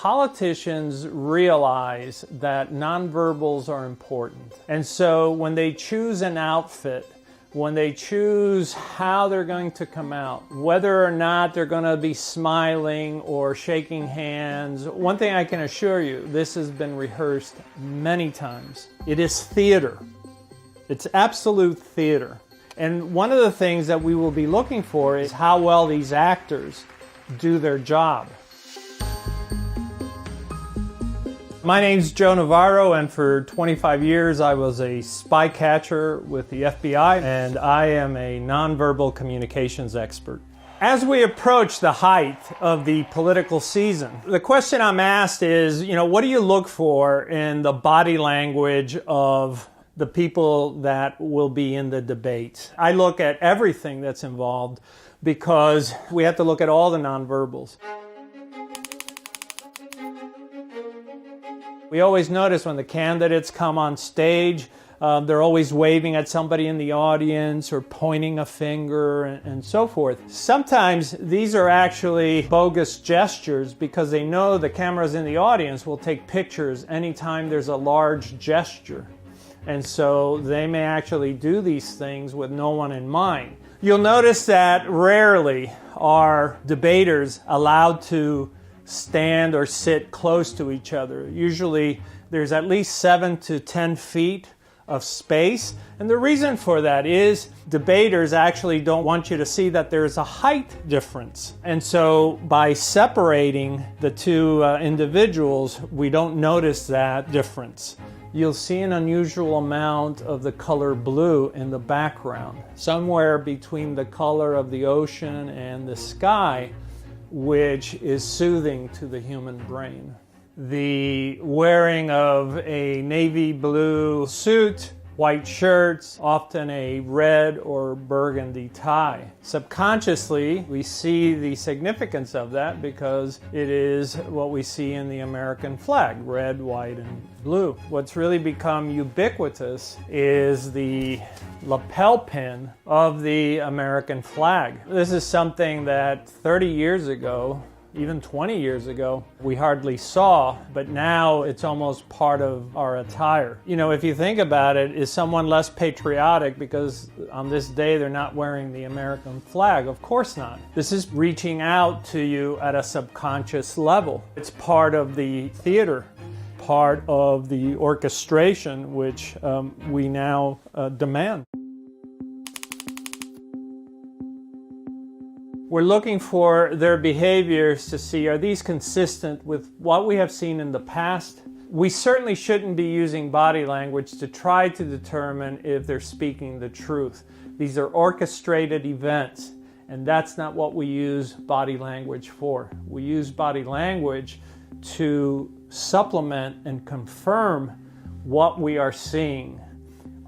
Politicians realize that nonverbals are important. And so when they choose an outfit, when they choose how they're going to come out, whether or not they're going to be smiling or shaking hands, one thing I can assure you, this has been rehearsed many times. It is theater. It's absolute theater. And one of the things that we will be looking for is how well these actors do their job. My name's Joe Navarro, and for 25 years I was a spy catcher with the FBI, and I am a nonverbal communications expert. As we approach the height of the political season, the question I'm asked is, what do you look for in the body language of the people that will be in the debate? I look at everything that's involved because we have to look at all the nonverbals. We always notice when the candidates come on stage, they're always waving at somebody in the audience or pointing a finger and so forth. Sometimes these are actually bogus gestures because they know the cameras in the audience will take pictures anytime there's a large gesture. And so they may actually do these things with no one in mind. You'll notice that rarely are debaters allowed to stand or sit close to each other. Usually there's at least 7 to 10 feet of space. And the reason for that is debaters actually don't want you to see that there's a height difference. And so by separating the two individuals, we don't notice that difference. You'll see an unusual amount of the color blue in the background, somewhere between the color of the ocean and the sky, which is soothing to the human brain. The wearing of a navy blue suit, white shirts, often a red or burgundy tie. Subconsciously, we see the significance of that because it is what we see in the American flag, red, white, and blue. What's really become ubiquitous is the lapel pin of the American flag. This is something that 30 years ago, even 20 years ago, we hardly saw, but now it's almost part of our attire. If you think about it, is someone less patriotic because on this day they're not wearing the American flag? Of course not. This is reaching out to you at a subconscious level. It's part of the theater, part of the orchestration, which we now demand. We're looking for their behaviors to see, are these consistent with what we have seen in the past? We certainly shouldn't be using body language to try to determine if they're speaking the truth. These are orchestrated events, and that's not what we use body language for. We use body language to supplement and confirm what we are seeing.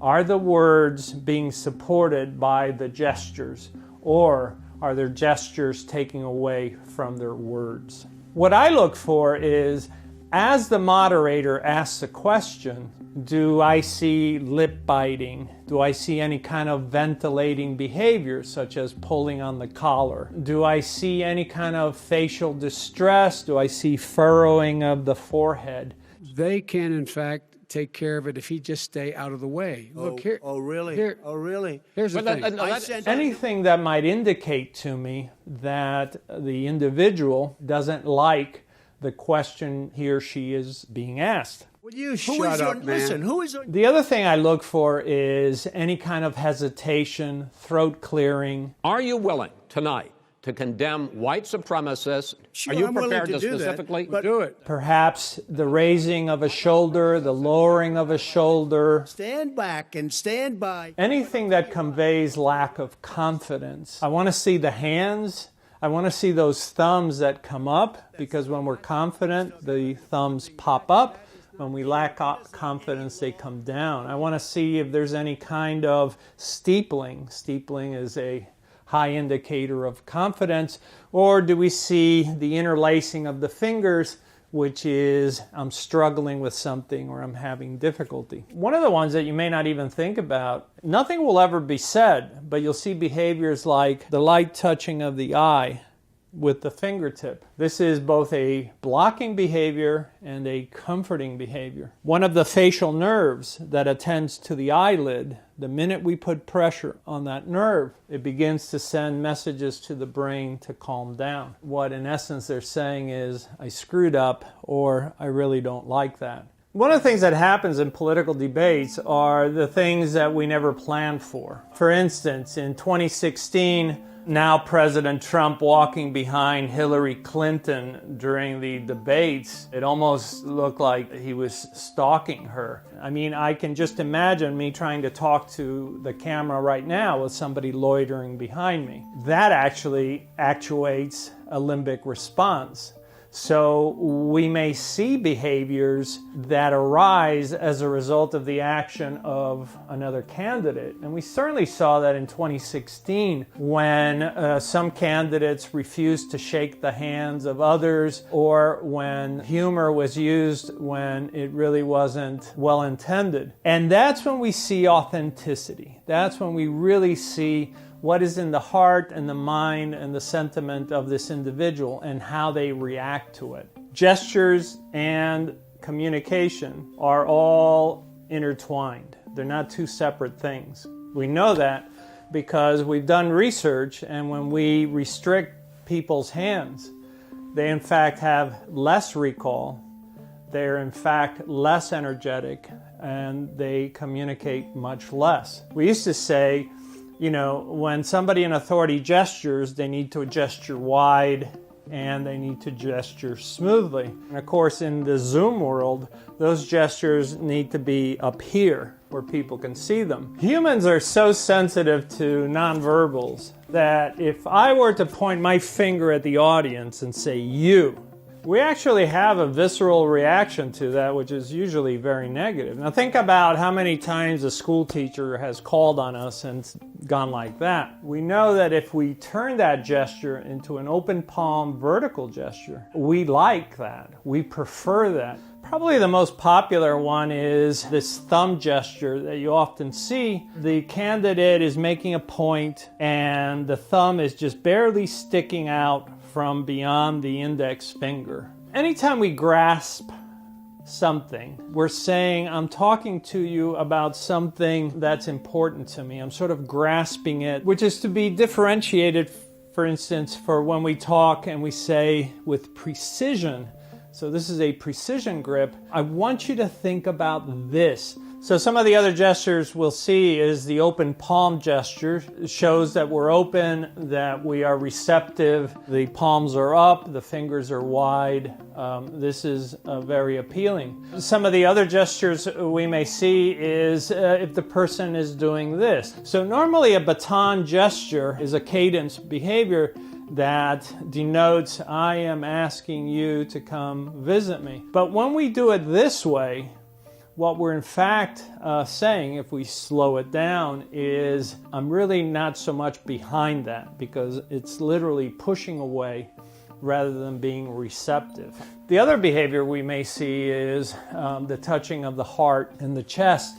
Are the words being supported by the gestures, or are their gestures taking away from their words? What I look for is, as the moderator asks a question, do I see lip biting? Do I see any kind of ventilating behavior, such as pulling on the collar? Do I see any kind of facial distress? Do I see furrowing of the forehead? They can, in fact, take care of it if he just stay out of the way. Look here. Oh, really? Here, oh, really? Here's the thing. Anything that might indicate to me that the individual doesn't like the question he or she is being asked. Will you shut up, man? Listen, who is the other thing I look for is any kind of hesitation, throat clearing. Are you willing tonight to condemn white supremacists? Sure, are you I'm prepared willing to do specifically that, do it? Perhaps the raising of a shoulder, the lowering of a shoulder. Stand back and stand by. Anything that conveys lack of confidence. I want to see the hands. I want to see those thumbs that come up, because when we're confident, the thumbs pop up. When we lack confidence, they come down. I want to see if there's any kind of steepling. Steepling is a high indicator of confidence. Or do we see the interlacing of the fingers, which is I'm struggling with something or I'm having difficulty. One of the ones that you may not even think about, nothing will ever be said, but you'll see behaviors like the light touching of the eye. with the fingertip. This is both a blocking behavior and a comforting behavior. One of the facial nerves that attends to the eyelid, the minute we put pressure on that nerve, it begins to send messages to the brain to calm down. What in essence they're saying is, I screwed up, or I really don't like that. One of the things that happens in political debates are the things that we never planned for. For instance, in 2016, now President Trump walking behind Hillary Clinton during the debates, it almost looked like he was stalking her. I mean, I can just imagine me trying to talk to the camera right now with somebody loitering behind me. That actually actuates a limbic response. So we may see behaviors that arise as a result of the action of another candidate. And we certainly saw that in 2016 when some candidates refused to shake the hands of others, or when humor was used when it really wasn't well intended. And that's when we see authenticity. That's when we really see what is in the heart and the mind and the sentiment of this individual and how they react to it. Gestures and communication are all intertwined. They're not two separate things. We know that because we've done research, and when we restrict people's hands, they in fact have less recall, they're in fact less energetic, and they communicate much less. We used to say, you know, when somebody in authority gestures, they need to gesture wide and they need to gesture smoothly. And of course, in the Zoom world, those gestures need to be up here where people can see them. Humans are so sensitive to nonverbals that if I were to point my finger at the audience and say, you, we actually have a visceral reaction to that, which is usually very negative. Now think about how many times a school teacher has called on us and gone like that. We know that if we turn that gesture into an open palm vertical gesture, we like that. We prefer that. Probably the most popular one is this thumb gesture that you often see. The candidate is making a point and the thumb is just barely sticking out from beyond the index finger. Anytime we grasp something, we're saying, I'm talking to you about something that's important to me. I'm sort of grasping it, which is to be differentiated, for instance, for when we talk and we say with precision. So this is a precision grip. I want you to think about this. So some of the other gestures we'll see is the open palm gesture. It shows that we're open, that we are receptive. The palms are up, the fingers are wide. This is very appealing. Some of the other gestures we may see is if the person is doing this. So normally a baton gesture is a cadence behavior that denotes I am asking you to come visit me. But when we do it this way, what we're in fact saying, if we slow it down, is I'm really not so much behind that, because it's literally pushing away rather than being receptive. The other behavior we may see is the touching of the heart and the chest,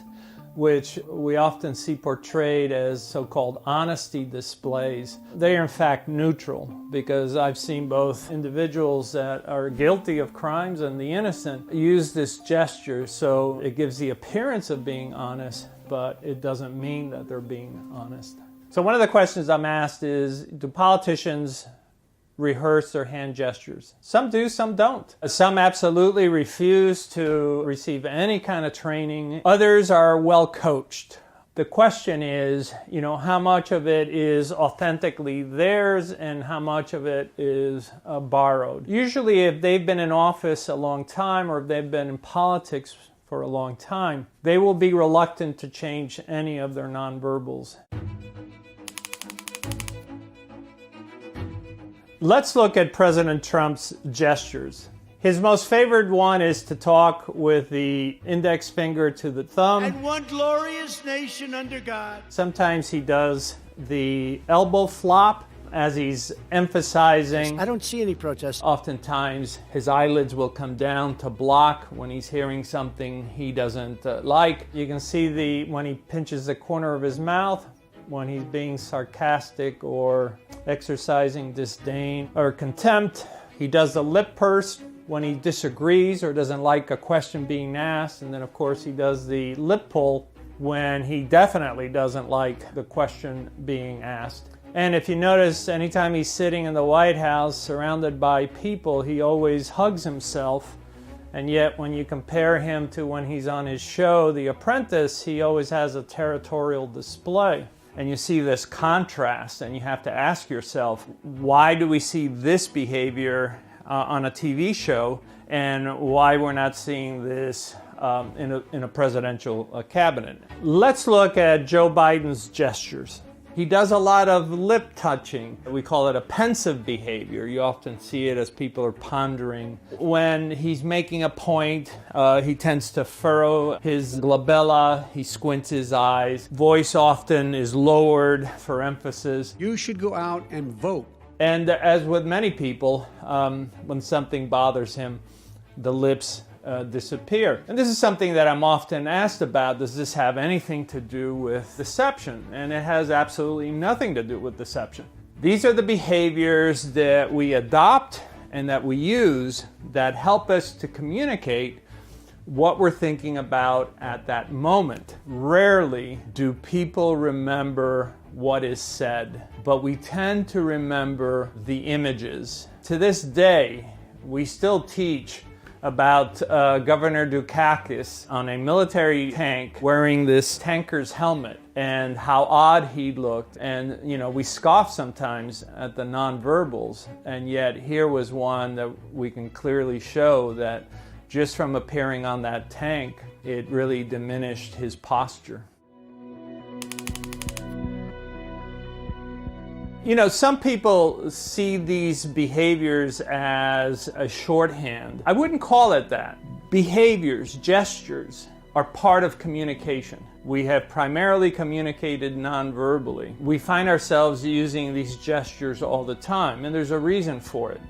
which we often see portrayed as so-called honesty displays. They are in fact neutral, because I've seen both individuals that are guilty of crimes and the innocent use this gesture, so it gives the appearance of being honest, but it doesn't mean that they're being honest. So one of the questions I'm asked is, do politicians rehearse their hand gestures? Some do, some don't. Some absolutely refuse to receive any kind of training. Others are well coached. The question is, how much of it is authentically theirs and how much of it is borrowed. Usually if they've been in office a long time or if they've been in politics for a long time, they will be reluctant to change any of their nonverbals. Let's look at President Trump's gestures. His most favored one is to talk with the index finger to the thumb. And one glorious nation under God. Sometimes he does the elbow flop as he's emphasizing. I don't see any protest. Oftentimes his eyelids will come down to block when he's hearing something he doesn't like. You can see when he pinches the corner of his mouth, when he's being sarcastic or exercising disdain or contempt. He does the lip purse when he disagrees or doesn't like a question being asked. And then, of course, he does the lip pull when he definitely doesn't like the question being asked. And if you notice, anytime he's sitting in the White House surrounded by people, he always hugs himself. And yet when you compare him to when he's on his show, The Apprentice, he always has a territorial display. And you see this contrast, and you have to ask yourself, why do we see this behavior on a TV show, and why we're not seeing this in a presidential cabinet? Let's look at Joe Biden's gestures. He does a lot of lip touching. We call it a pensive behavior. You often see it as people are pondering. When he's making a point, he tends to furrow his glabella, he squints his eyes. Voice often is lowered for emphasis. You should go out and vote. And as with many people, when something bothers him, the lips disappear. And this is something that I'm often asked about. Does this have anything to do with deception? And it has absolutely nothing to do with deception. These are the behaviors that we adopt and that we use that help us to communicate what we're thinking about at that moment. Rarely do people remember what is said, but we tend to remember the images. To this day, we still teach about Governor Dukakis on a military tank wearing this tanker's helmet and how odd he looked. And, you know, we scoff sometimes at the nonverbals, and yet here was one that we can clearly show that just from appearing on that tank, it really diminished his posture. You know, some people see these behaviors as a shorthand. I wouldn't call it that. Behaviors, gestures, are part of communication. We have primarily communicated non-verbally. We find ourselves using these gestures all the time, and there's a reason for it.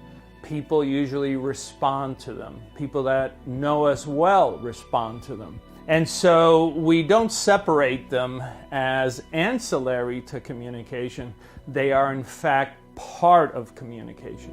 People usually respond to them. People that know us well respond to them. And so we don't separate them as ancillary to communication. They are in fact part of communication.